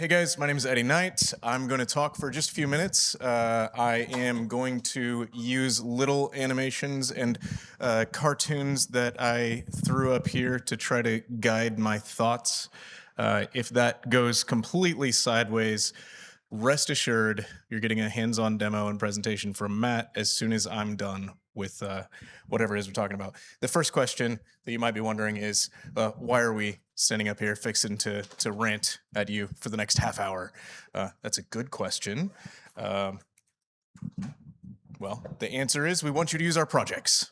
Hey guys, my name is Eddie Knight. I'm going to talk for just a few minutes. I am going to use little animations and cartoons that I threw up here to try to guide my thoughts. If that goes completely sideways, rest assured you're getting a hands-on demo and presentation from Matt as soon as I'm done with whatever it is we're talking about. The first question that you might be wondering is, why are we standing up here fixing to rant at you for the next half hour? That's a good question. Well, the answer is we want you to use our projects.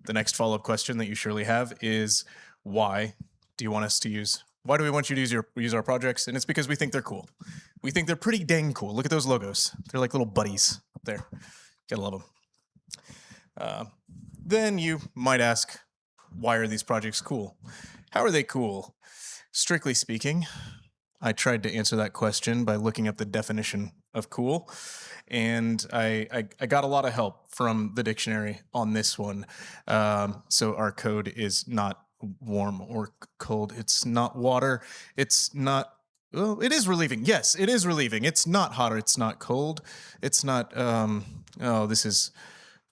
The next follow-up question that you surely have is, why do you want us to use, why do we want you to use our projects? And it's because we think they're cool. We think they're pretty dang cool. Look at those logos. They're like little buddies up there. Gotta love them. Then you might ask, why are these projects cool? How are they cool? Strictly speaking, I tried to answer that question by looking up the definition of cool, and I got a lot of help from the dictionary on this one. So our code is not warm or cold. It's not water. It's not, well, it is relieving. Yes, it is relieving. It's not hot or it's not cold. It's not, oh, this is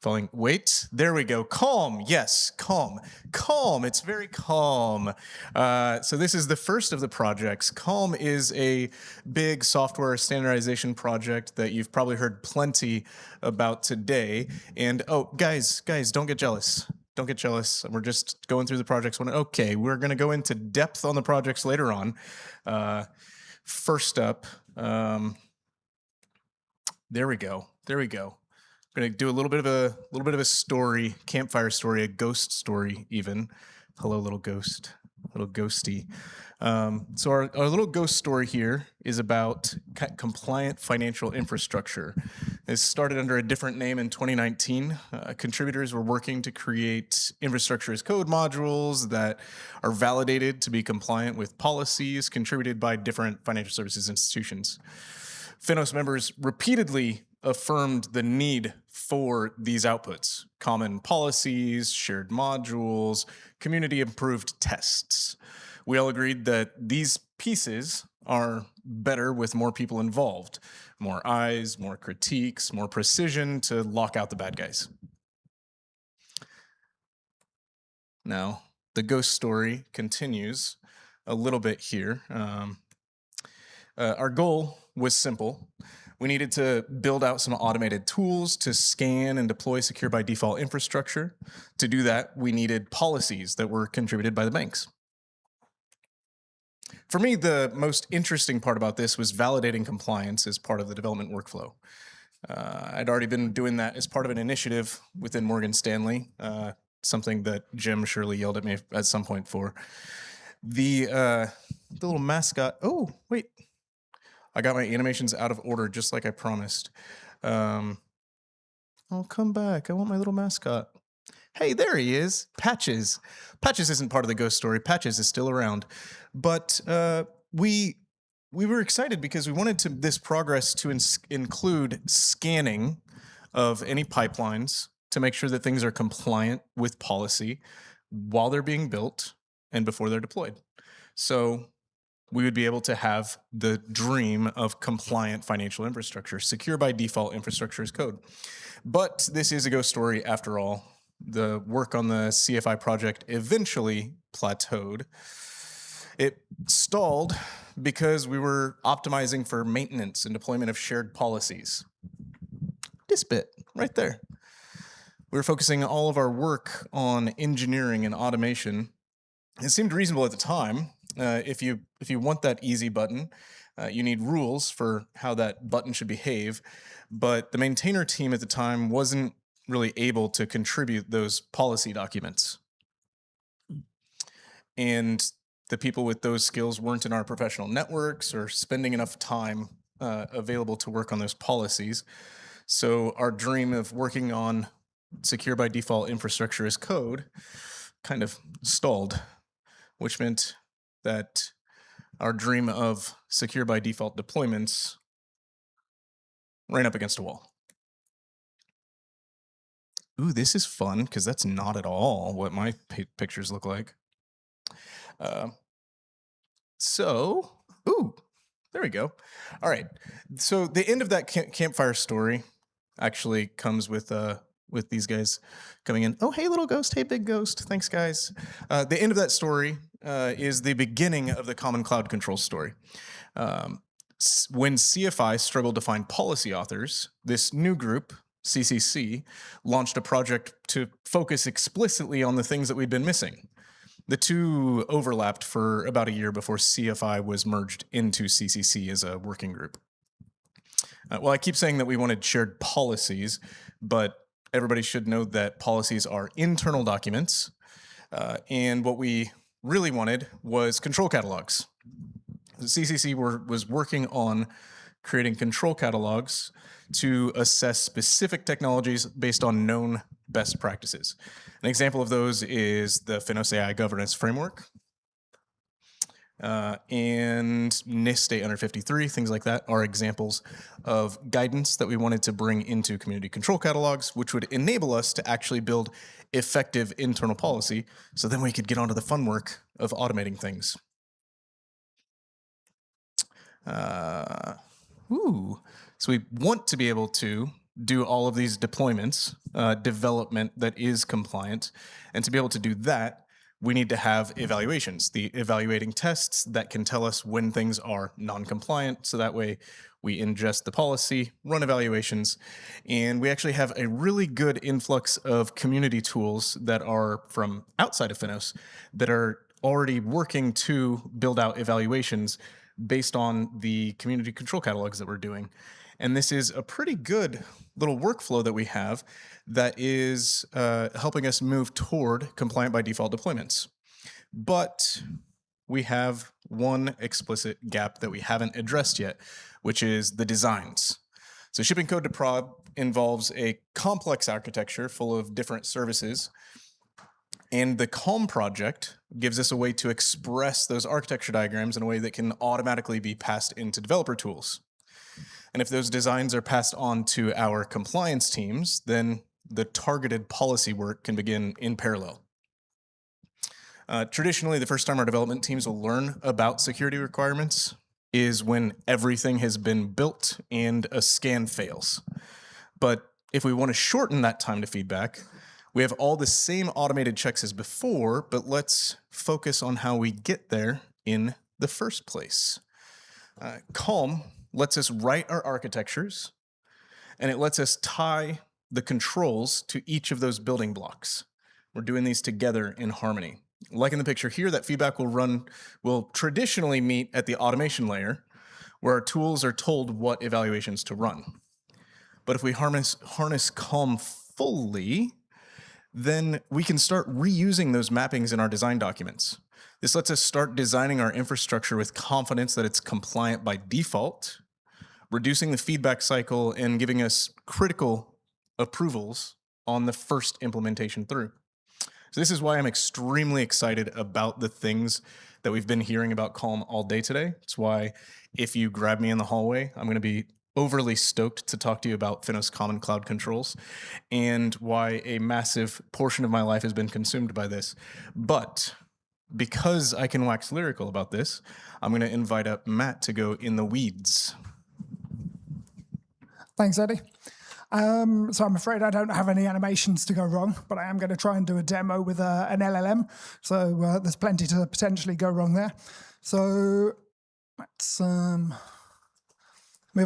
falling. Wait, there we go. Calm. Yes, calm. Calm. It's very calm. So this is the first of the projects. Calm is a big software standardization project that you've probably heard plenty about today. And oh, guys, don't get jealous. Don't get jealous. We're just going through the projects. Okay, we're going to go into depth on the projects later on. First up, there we go. There we go. I'm going to do a little bit of a story, campfire story, a ghost story even. Hello, little ghost, little ghosty. So our little ghost story here is about compliant financial infrastructure. It started under a different name in 2019. Contributors were working to create infrastructure as code modules that are validated to be compliant with policies contributed by different financial services institutions. FINOS members repeatedly affirmed the need for these outputs: common policies, shared modules, community-improved tests. We all agreed that these pieces are better with more people involved, more eyes, more critiques, more precision to lock out the bad guys. Now, the ghost story continues a little bit here. Our goal was simple. We needed to build out some automated tools to scan and deploy secure by default infrastructure. To do that, we needed policies that were contributed by the banks. For me, the most interesting part about this was validating compliance as part of the development workflow. I'd already been doing that as part of an initiative within Morgan Stanley, something that Jim surely yelled at me at some point for. The little mascot, oh, wait. I got my animations out of order, just like I promised. I'll come back. I want my little mascot. Hey, there he is. Patches. Patches isn't part of the ghost story. Patches is still around. But we were excited because we wanted this progress to include scanning of any pipelines to make sure that things are compliant with policy while they're being built and before they're deployed. So we would be able to have the dream of compliant financial infrastructure, secure by default infrastructure as code. But this is a ghost story after all. The work on the CFI project eventually plateaued. It stalled because we were optimizing for maintenance and deployment of shared policies. This bit right there. We were focusing all of our work on engineering and automation. It seemed reasonable at the time. If you want that easy button, you need rules for how that button should behave, but the maintainer team at the time wasn't really able to contribute those policy documents. And the people with those skills weren't in our professional networks or spending enough time available to work on those policies. So our dream of working on secure by default infrastructure as code kind of stalled, which meant that our dream of secure by default deployments ran up against a wall. Ooh, this is fun because that's not at all what my pictures look like. Ooh, There we go. All right. So the end of that campfire story actually comes with these guys coming in. Oh, hey, little ghost. Hey, big ghost. Thanks, guys. The end of that story is the beginning of the Common Cloud Control story. When CFI struggled to find policy authors, this new group, CCC, launched a project to focus explicitly on the things that we'd been missing. The two overlapped for about a year before CFI was merged into CCC as a working group. Well, I keep saying that we wanted shared policies, but everybody should know that policies are internal documents, and what we really wanted was control catalogs. The CCC was working on creating control catalogs to assess specific technologies based on known best practices. An example of those is the FINOS AI governance framework and NIST 853, things like that are examples of guidance that we wanted to bring into community control catalogs, which would enable us to actually build effective internal policy, so then we could get onto the fun work of automating things. So we want to be able to do all of these deployments, development that is compliant, and to be able to do that, we need to have evaluations, the evaluating tests that can tell us when things are non-compliant, so that way we ingest the policy, run evaluations, and we actually have a really good influx of community tools that are from outside of FINOS that are already working to build out evaluations based on the community control catalogs that we're doing. And this is a pretty good little workflow that we have that is helping us move toward compliant by default deployments. But we have one explicit gap that we haven't addressed yet, which is the designs. So shipping code to prod involves a complex architecture full of different services. And the CALM project gives us a way to express those architecture diagrams in a way that can automatically be passed into developer tools. And if those designs are passed on to our compliance teams, then the targeted policy work can begin in parallel. Traditionally, the first time our development teams will learn about security requirements is when everything has been built and a scan fails. But if we want to shorten that time to feedback, we have all the same automated checks as before, but let's focus on how we get there in the first place. CALM lets us write our architectures, and it lets us tie the controls to each of those building blocks. We're doing these together in harmony. Like in the picture here, that feedback will traditionally meet at the automation layer, where our tools are told what evaluations to run. But if we harness CALM fully, then we can start reusing those mappings in our design documents. This lets us start designing our infrastructure with confidence that it's compliant by default, reducing the feedback cycle and giving us critical approvals on the first implementation through. So this is why I'm extremely excited about the things that we've been hearing about CALM all day today. It's why if you grab me in the hallway, I'm going to be overly stoked to talk to you about FINOS Common Cloud Controls and why a massive portion of my life has been consumed by this. But because I can wax lyrical about this, I'm going to invite up Matt to go in the weeds. Thanks, Eddie. So I'm afraid I don't have any animations to go wrong, but I am going to try and do a demo with an LLM. So there's plenty to potentially go wrong there. So let's move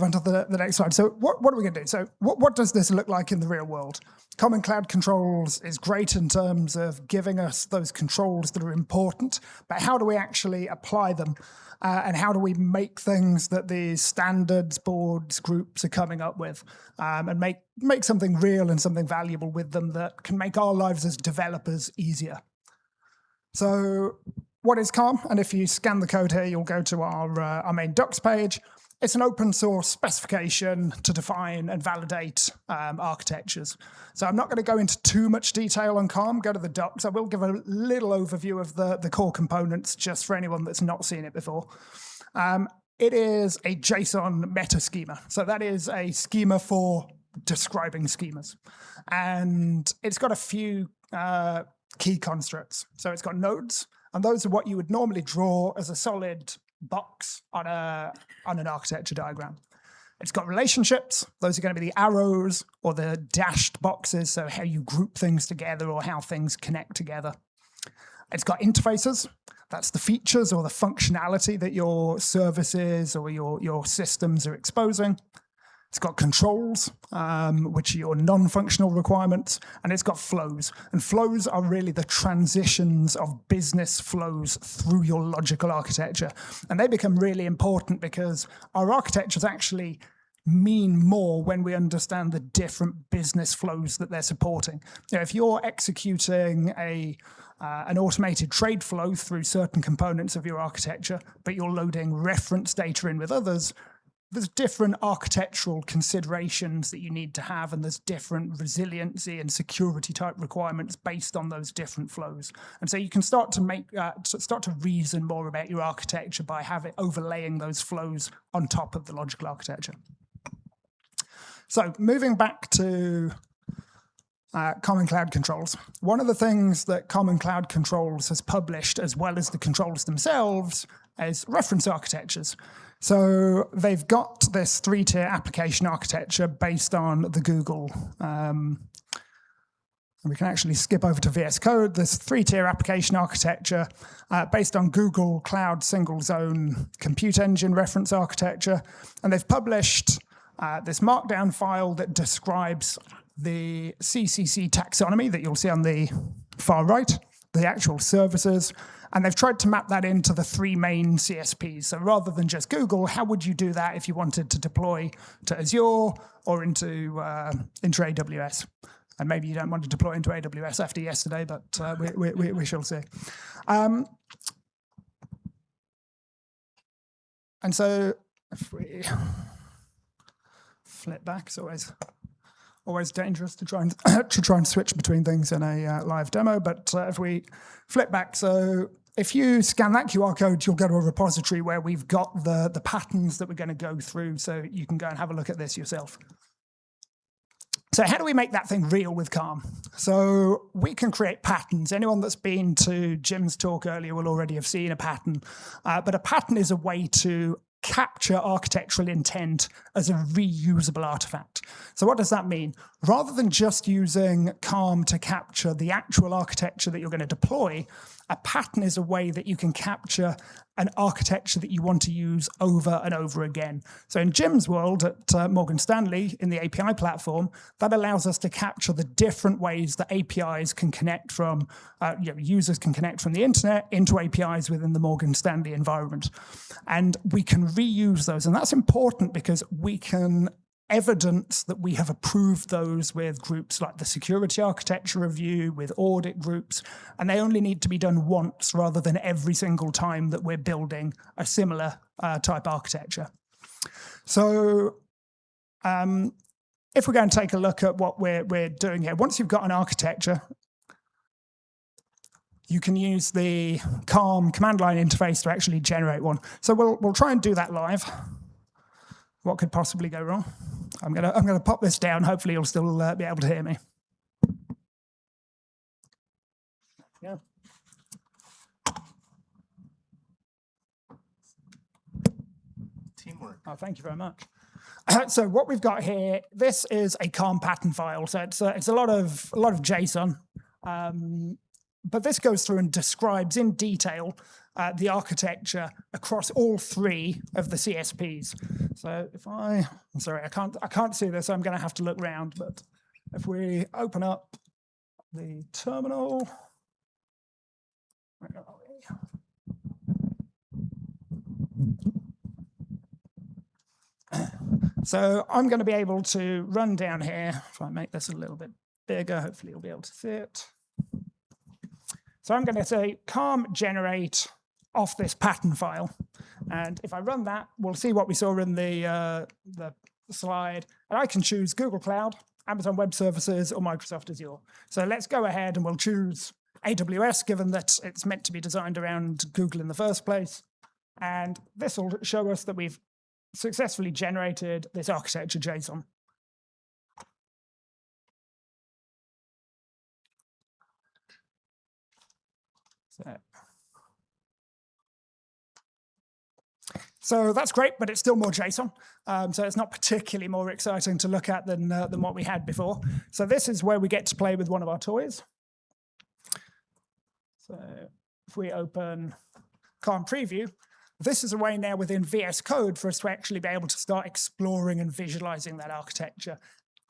on to the next slide. So what are we going to do? So what does this look like in the real world? Common Cloud Controls is great in terms of giving us those controls that are important, but how do we actually apply them? And how do we make things that these standards, boards, groups are coming up with and make something real and something valuable with them that can make our lives as developers easier? So what is CALM? And if you scan the code here, you'll go to our main docs page. It's an open source specification to define and validate architectures. So I'm not going to go into too much detail on CALM, go to the docs. I will give a little overview of the core components just for anyone that's not seen it before. It is a JSON meta schema. So that is a schema for describing schemas. And it's got a few key constructs. So it's got nodes, and those are what you would normally draw as a solid box on an architecture diagram. It's got relationships. Those are going to be the arrows or the dashed boxes, so how you group things together or how things connect together. It's got interfaces. That's the features or the functionality that your services or your systems are exposing. It's got controls, which are your non-functional requirements, and it's got flows. And flows are really the transitions of business flows through your logical architecture. And they become really important because our architectures actually mean more when we understand the different business flows that they're supporting. You know, if you're executing an automated trade flow through certain components of your architecture, but you're loading reference data in with others, there's different architectural considerations that you need to have, and there's different resiliency and security type requirements based on those different flows. And so you can start to reason more about your architecture by overlaying those flows on top of the logical architecture. So moving back to Common Cloud Controls. One of the things that Common Cloud Controls has published, as well as the controls themselves, is reference architectures. So they've got this 3-tier application architecture based on the Google. We can actually skip over to VS Code. This 3-tier application architecture based on Google Cloud Single Zone Compute Engine reference architecture. And they've published this markdown file that describes the CCC taxonomy that you'll see on the far right, the actual services. And they've tried to map that into the 3 main CSPs. So rather than just Google, how would you do that if you wanted to deploy to Azure or into AWS? And maybe you don't want to deploy into AWS after yesterday, but we shall see. And so if we flip back, it's always dangerous to try and switch between things in a live demo. But if we flip back, so if you scan that QR code, you'll go to a repository where we've got the patterns that we're going to go through, so you can go and have a look at this yourself. So how do we make that thing real with Calm? So we can create patterns. Anyone that's been to Jim's talk earlier will already have seen a pattern. But a pattern is a way to capture architectural intent as a reusable artifact. So what does that mean? Rather than just using Calm to capture the actual architecture that you're going to deploy, a pattern is a way that you can capture an architecture that you want to use over and over again. So in Jim's world at Morgan Stanley, in the API platform, that allows us to capture the different ways that APIs can connect from, users can connect from the internet into APIs within the Morgan Stanley environment. And we can reuse those. And that's important because we can evidence that we have approved those with groups like the security architecture review, with audit groups, and they only need to be done once rather than every single time that we're building a similar type architecture. So if we're going to take a look at what we're doing here, once you've got an architecture, you can use the Calm command line interface to actually generate one. So we'll try and do that live. What could possibly go wrong? I'm gonna pop this down. Hopefully you'll still be able to hear me. Yeah. Teamwork. Oh, thank you very much. So what we've got here, this is a Calm pattern file. So it's a lot of JSON, but this goes through and describes in detail the architecture across all 3 of the CSPs. So if I'm sorry, I can't see this, so I'm going to have to look around. But if we open up the terminal, where are we? So I'm going to be able to run down here. If I make this a little bit bigger, hopefully you'll be able to see it. So I'm going to say Calm generate off this pattern file. And if I run that, we'll see what we saw in the slide. And I can choose Google Cloud, Amazon Web Services, or Microsoft Azure. So let's go ahead and we'll choose AWS, given that it's meant to be designed around Google in the first place. And this will show us that we've successfully generated this architecture JSON. So So that's great, but it's still more JSON. So it's not particularly more exciting to look at than what we had before. So this is where we get to play with one of our toys. So if we open Calm Preview, this is a way now within VS Code for us to actually be able to start exploring and visualizing that architecture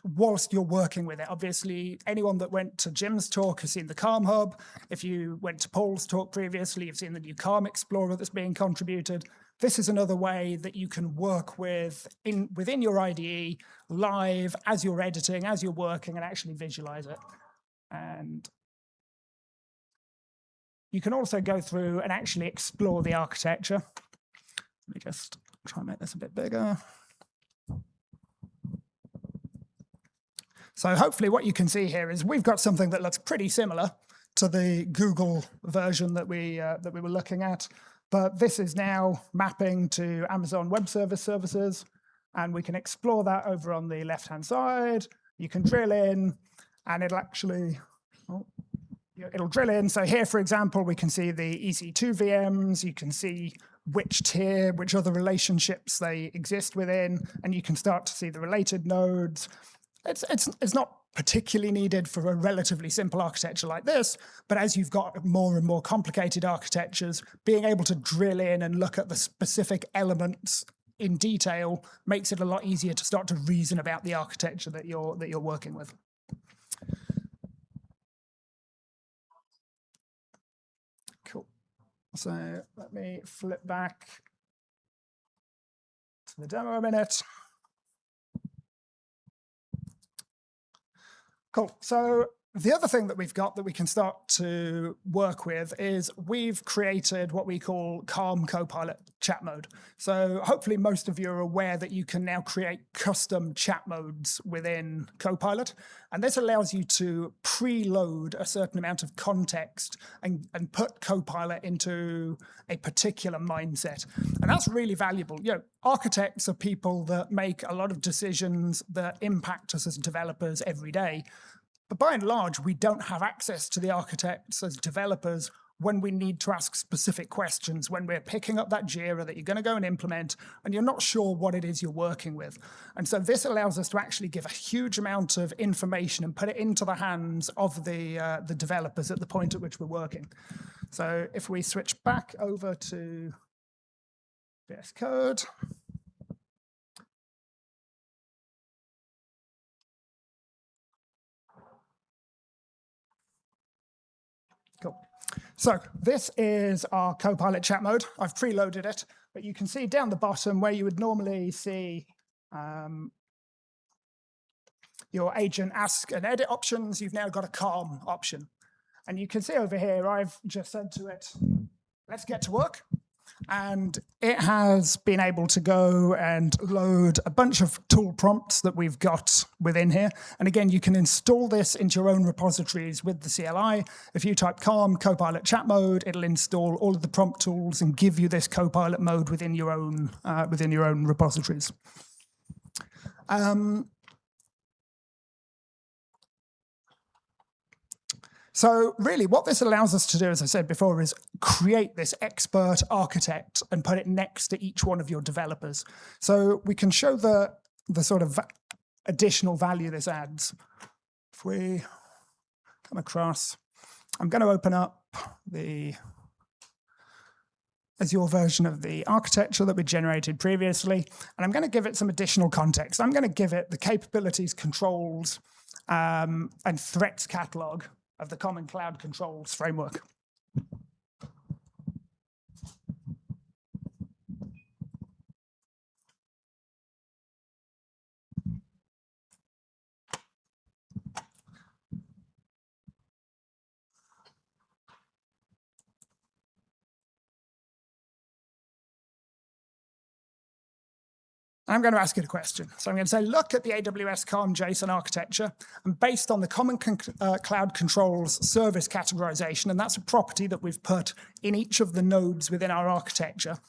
whilst you're working with it. Obviously, anyone that went to Jim's talk has seen the Calm Hub. If you went to Paul's talk previously, you've seen the new Calm Explorer that's being contributed. This is another way that you can work within your IDE live as you're editing, as you're working, and actually visualize it. And you can also go through and actually explore the architecture. Let me just try and make this a bit bigger. So hopefully what you can see here is we've got something that looks pretty similar to the Google version that we were looking at, but this is now mapping to Amazon Web services, and we can explore that over on the left-hand side. You can drill in, and it'll actually, it'll drill in. So here, for example, we can see the EC2 VMs. You can see which tier, which other relationships they exist within, and you can start to see the related nodes. It's not particularly needed for a relatively simple architecture like this, but as you've got more and more complicated architectures, being able to drill in and look at the specific elements in detail makes it a lot easier to start to reason about the architecture that you're working with. Cool. So let me flip back to the demo a minute. Cool. So the other thing that we've got that we can start to work with is we've created what we call Calm Copilot chat mode. So hopefully most of you are aware that you can now create custom chat modes within Copilot. And this allows you to preload a certain amount of context and put Copilot into a particular mindset. And that's really valuable. You know, architects are people that make a lot of decisions that impact us as developers every day. But by and large, we don't have access to the architects as developers when we need to ask specific questions, when we're picking up that JIRA that you're going to go and implement, and you're not sure what it is you're working with. And so this allows us to actually give a huge amount of information and put it into the hands of the developers at the point at which we're working. So if we switch back over to VS Code, cool. So this is our Copilot chat mode. I've preloaded it, but you can see down the bottom where you would normally see your agent ask and edit options, you've now got a Calm option. And you can see over here, I've just said to it, let's get to work. And it has been able to go and load a bunch of tool prompts that we've got within here. And again, you can install this into your own repositories with the CLI. If you type Calm Copilot chat mode, it'll install all of the prompt tools and give you this Copilot mode within your own repositories. So really what this allows us to do, as I said before, is create this expert architect and put it next to each one of your developers. So we can show the sort of additional value this adds. If we come across, I'm going to open up the Azure version of the architecture that we generated previously, and I'm going to give it some additional context. I'm going to give it the capabilities, controls, and threats catalog of the Common Cloud Controls framework. I'm going to ask it a question. So I'm going to say, look at the AWS Calm JSON architecture, and based on the Common Cloud Controls service categorization, and that's a property that we've put in each of the nodes within our architecture.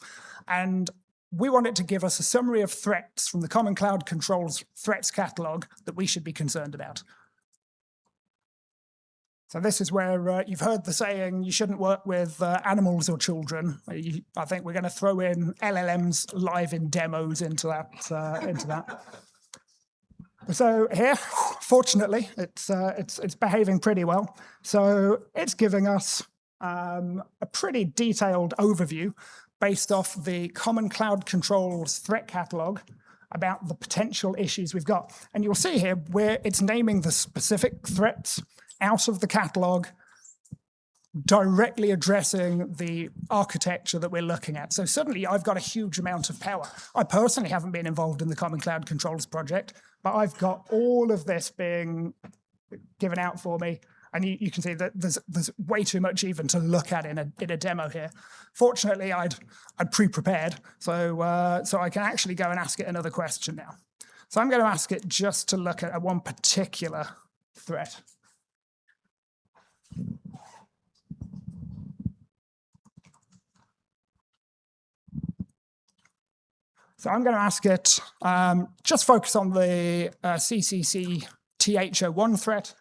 And we want it to give us a summary of threats from the Common Cloud Controls threats catalog that we should be concerned about. So this is where you've heard the saying, you shouldn't work with animals or children. I think we're going to throw in LLMs live in demos into that. So here, fortunately, it's behaving pretty well. So it's giving us a pretty detailed overview based off the Common Cloud Controls threat catalog about the potential issues we've got. And you'll see here where it's naming the specific threats out of the catalog, directly addressing the architecture that we're looking at. So suddenly I've got a huge amount of power. I personally haven't been involved in the Common Cloud Controls project, but I've got all of this being given out for me. And you can see that there's way too much even to look at in a demo here. Fortunately, I'd pre-prepared, so I can actually go and ask it another question now. So I'm going to ask it just to look at one particular threat. So I'm going to ask it, just focus on the CCC TH01 threat,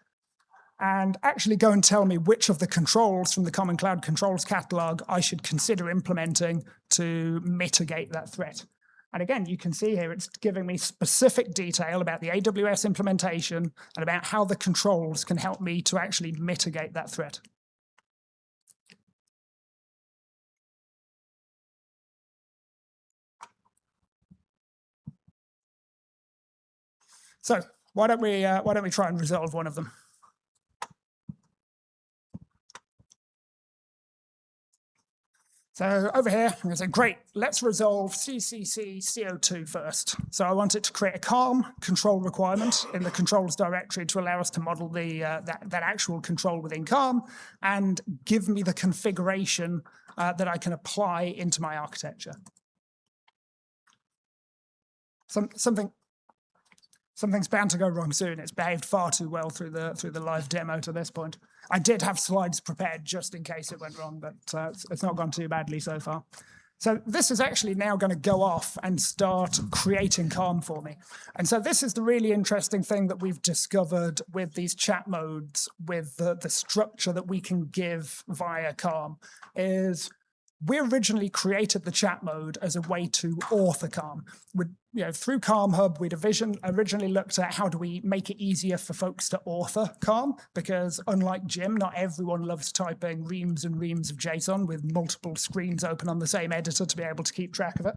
and actually go and tell me which of the controls from the Common Cloud Controls catalog I should consider implementing to mitigate that threat. And again, you can see here, it's giving me specific detail about the AWS implementation and about how the controls can help me to actually mitigate that threat. So why don't we try and resolve one of them? So over here, I'm going to say, great, let's resolve CCC CO2 first. So I want it to create a CALM control requirement in the controls directory to allow us to model the that actual control within CALM and give me the configuration that I can apply into my architecture. Something's bound to go wrong soon. It's behaved far too well through the live demo to this point. I did have slides prepared just in case it went wrong, but it's not gone too badly so far. So this is actually now going to go off and start creating CALM for me. And so this is the really interesting thing that we've discovered with these chat modes, with the structure that we can give via CALM, is we originally created the chat mode as a way to author CALM. Through CALM Hub, we'd originally looked at how do we make it easier for folks to author CALM, because unlike Jim, not everyone loves typing reams and reams of JSON with multiple screens open on the same editor to be able to keep track of it.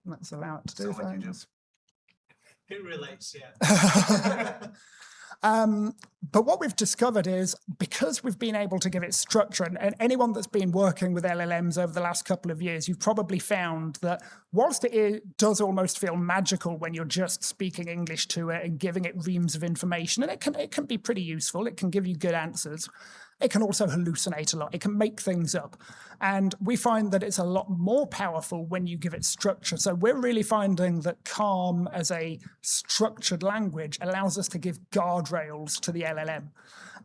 Let's allow it to do things. It relates, yeah. But what we've discovered is, because we've been able to give it structure, and anyone that's been working with LLMs over the last couple of years, you've probably found that whilst it does almost feel magical when you're just speaking English to it and giving it reams of information, and it can be pretty useful, it can give you good answers, it can also hallucinate a lot. It can make things up. And we find that it's a lot more powerful when you give it structure. So we're really finding that CALM as a structured language allows us to give guardrails to the LLM.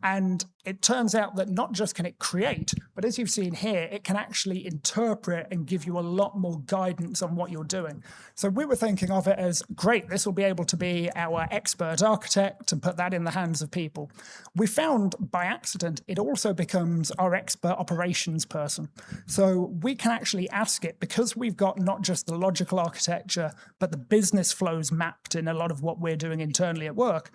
And it turns out that not just can it create, but as you've seen here, it can actually interpret and give you a lot more guidance on what you're doing. So we were thinking of it as, great, this will be able to be our expert architect and put that in the hands of people. We found by accident, it also becomes our expert operations person. So we can actually ask it, because we've got not just the logical architecture, but the business flows mapped in a lot of what we're doing internally at work,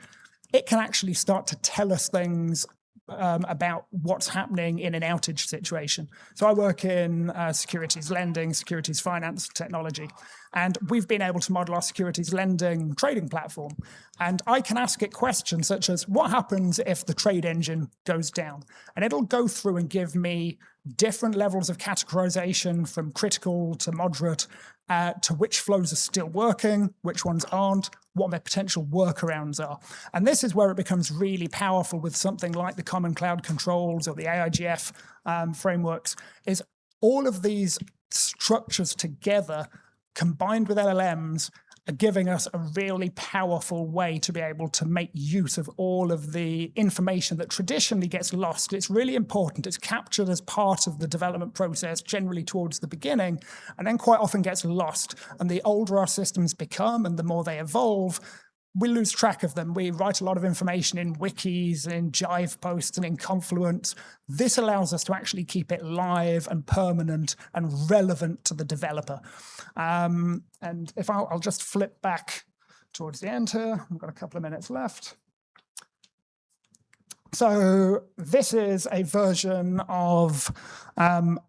it can actually start to tell us things about what's happening in an outage situation. So I work in securities lending, securities finance technology, and we've been able to model our securities lending trading platform. And I can ask it questions such as, what happens if the trade engine goes down? And it'll go through and give me different levels of categorization, from critical to moderate, to which flows are still working, which ones aren't, what their potential workarounds are. And this is where it becomes really powerful with something like the Common Cloud Controls or the AIGF frameworks, is all of these structures together, combined with LLMs, are giving us a really powerful way to be able to make use of all of the information that traditionally gets lost. It's really important. It's captured as part of the development process, generally towards the beginning, and then quite often gets lost. And the older our systems become and the more they evolve, we lose track of them. We write a lot of information in wikis, in Jive posts, and in Confluence. This allows us to actually keep it live and permanent and relevant to the developer. And if I'll just flip back towards the end here. We've got a couple of minutes left. So this is a version of,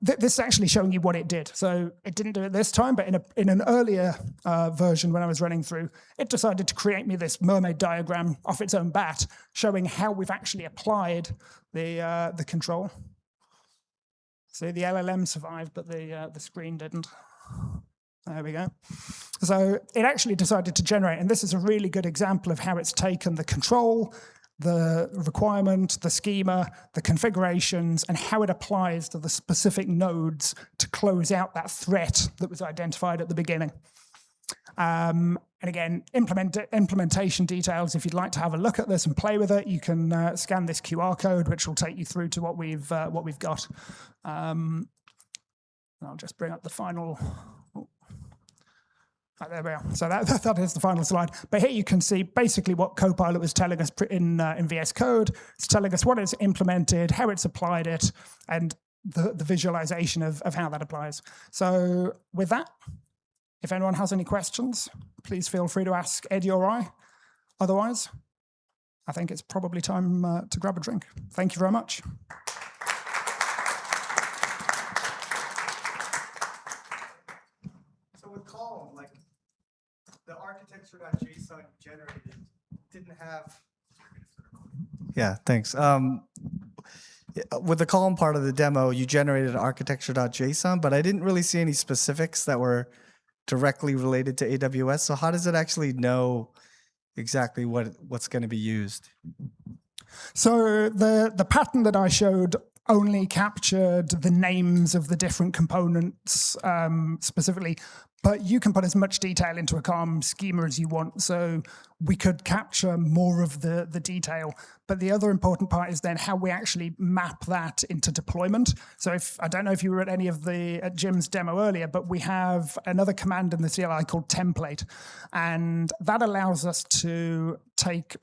this is actually showing you what it did. So it didn't do it this time, but in an earlier version when I was running through, it decided to create me this mermaid diagram off its own bat, showing how we've actually applied the control. So the LLM survived, but the screen didn't. There we go. So it actually decided to generate, and this is a really good example of how it's taken the control, the requirement, the schema, the configurations, and how it applies to the specific nodes to close out that threat that was identified at the beginning. And again, implementation details, if you'd like to have a look at this and play with it, you can scan this QR code, which will take you through to what we've got. I'll just bring up the final. Right, there we are. So that is the final slide. But here you can see basically what Copilot was telling us in VS Code. It's telling us what it's implemented, how it's applied it, and the visualization of how that applies. So with that, if anyone has any questions, please feel free to ask Eddie or I. Otherwise, I think it's probably time to grab a drink. Thank you very much. So with Calm, like the architecture.json generated didn't have. Yeah, thanks. With the Calm part of the demo, you generated architecture.json, but I didn't really see any specifics that were directly related to AWS. So how does it actually know exactly what's going to be used? So the pattern that I showed only captured the names of the different components specifically, but you can put as much detail into a Calm schema as you want. So we could capture more of the detail. But the other important part is then how we actually map that into deployment. So I don't know if you were at Jim's demo earlier, but we have another command in the CLI called template. And that allows us to take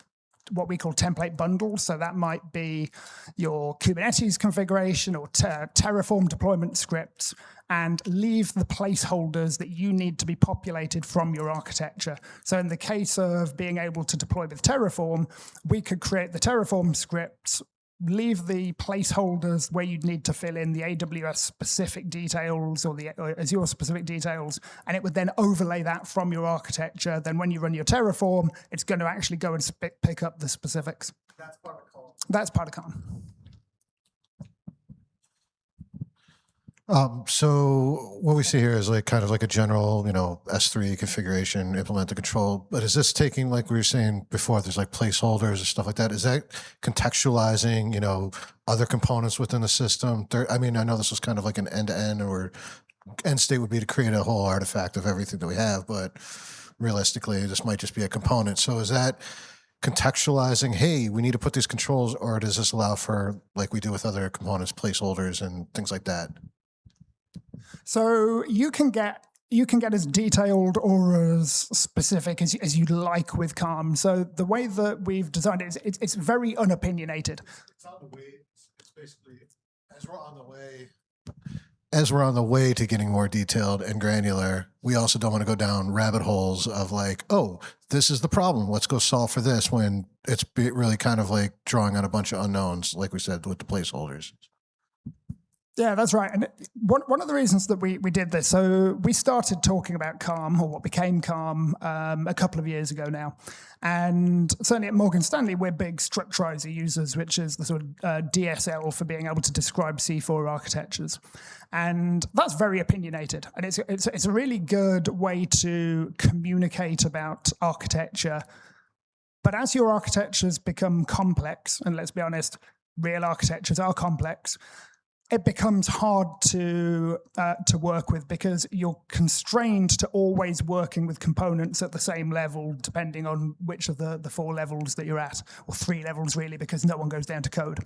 what we call template bundles. So that might be your Kubernetes configuration or Terraform deployment scripts, and leave the placeholders that you need to be populated from your architecture. So in the case of being able to deploy with Terraform, we could create the Terraform scripts, leave the placeholders where you'd need to fill in the AWS specific details or the Azure specific details, and it would then overlay that from your architecture. Then when you run your Terraform, it's going to actually go and pick up the specifics. That's part of Calm. That's part of Calm. So what we see here is like kind of like a general, S3 configuration, implement the control. But is this taking, like we were saying before, there's like placeholders and stuff like that. Is that contextualizing, other components within the system? I know this was kind of like an end-to-end, or end state would be to create a whole artifact of everything that we have. But realistically, this might just be a component. So is that contextualizing, hey, we need to put these controls, or does this allow for, like we do with other components, placeholders and things like that? So you can get as detailed or as specific as you'd like with Calm. So the way that we've designed it, it's very unopinionated. It's on the way. It's basically as we're on the way to getting more detailed and granular. We also don't want to go down rabbit holes of like, oh, this is the problem, let's go solve for this, when it's really kind of like drawing on a bunch of unknowns, like we said with the placeholders. Yeah, that's right. And one of the reasons that we did this, so we started talking about Calm, or what became Calm, a couple of years ago now. And certainly at Morgan Stanley, we're big structurizer users, which is the sort of DSL for being able to describe C4 architectures. And that's very opinionated. And it's a really good way to communicate about architecture. But as your architectures become complex, and let's be honest, real architectures are complex, it becomes hard to work with, because you're constrained to always working with components at the same level, depending on which of the 4 levels that you're at, or 3 levels really, because no one goes down to code.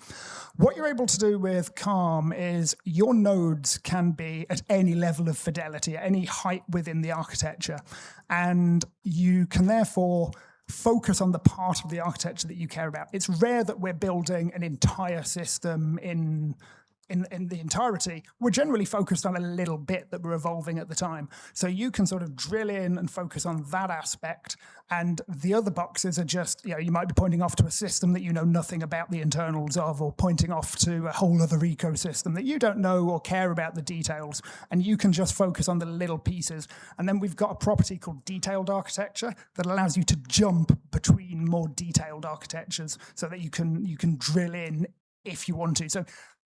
What you're able to do with Calm is your nodes can be at any level of fidelity, at any height within the architecture, and you can therefore focus on the part of the architecture that you care about. It's rare that we're building an entire system in the entirety. We're generally focused on a little bit that we're evolving at the time. So you can sort of drill in and focus on that aspect. And the other boxes are just, you might be pointing off to a system that you know nothing about the internals of, or pointing off to a whole other ecosystem that you don't know or care about the details. And you can just focus on the little pieces. And then we've got a property called detailed architecture that allows you to jump between more detailed architectures so that you can drill in if you want to. So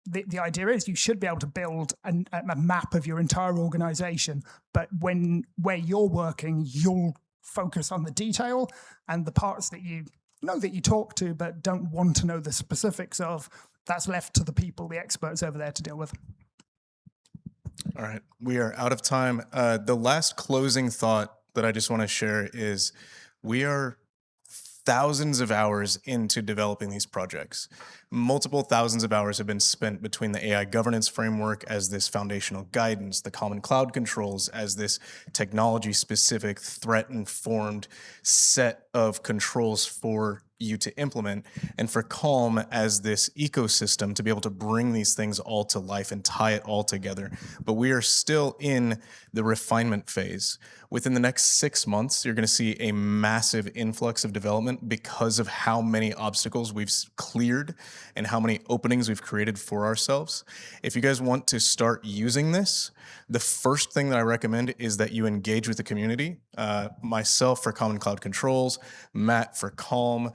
the idea is you should be able to build a map of your entire organization, but where you're working, you'll focus on the detail, and the parts that you know that you talk to but don't want to know the specifics of, that's left to the people, the experts over there to deal with. All right, we are out of time. The last closing thought that I just want to share is we are thousands of hours into developing these projects. Multiple thousands of hours have been spent between the AI governance framework as this foundational guidance, the common cloud controls as this technology-specific, threat-informed set of controls for you to implement, and for Calm as this ecosystem to be able to bring these things all to life and tie it all together. But we are still in the refinement phase. Within the next 6 months, you're going to see a massive influx of development because of how many obstacles we've cleared and how many openings we've created for ourselves. If you guys want to start using this, the first thing that I recommend is that you engage with the community. Myself for Common Cloud Controls, Matt for Calm.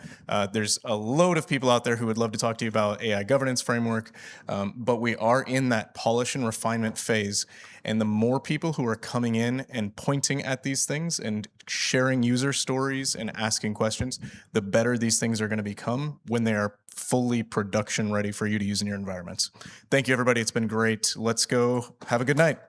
There's a load of people out there who would love to talk to you about AI governance framework, but we are in that polish and refinement phase. And the more people who are coming in and pointing at these things and sharing user stories and asking questions, the better these things are going to become when they are fully production ready for you to use in your environments. Thank you, everybody. It's been great. Let's go. Have a good night.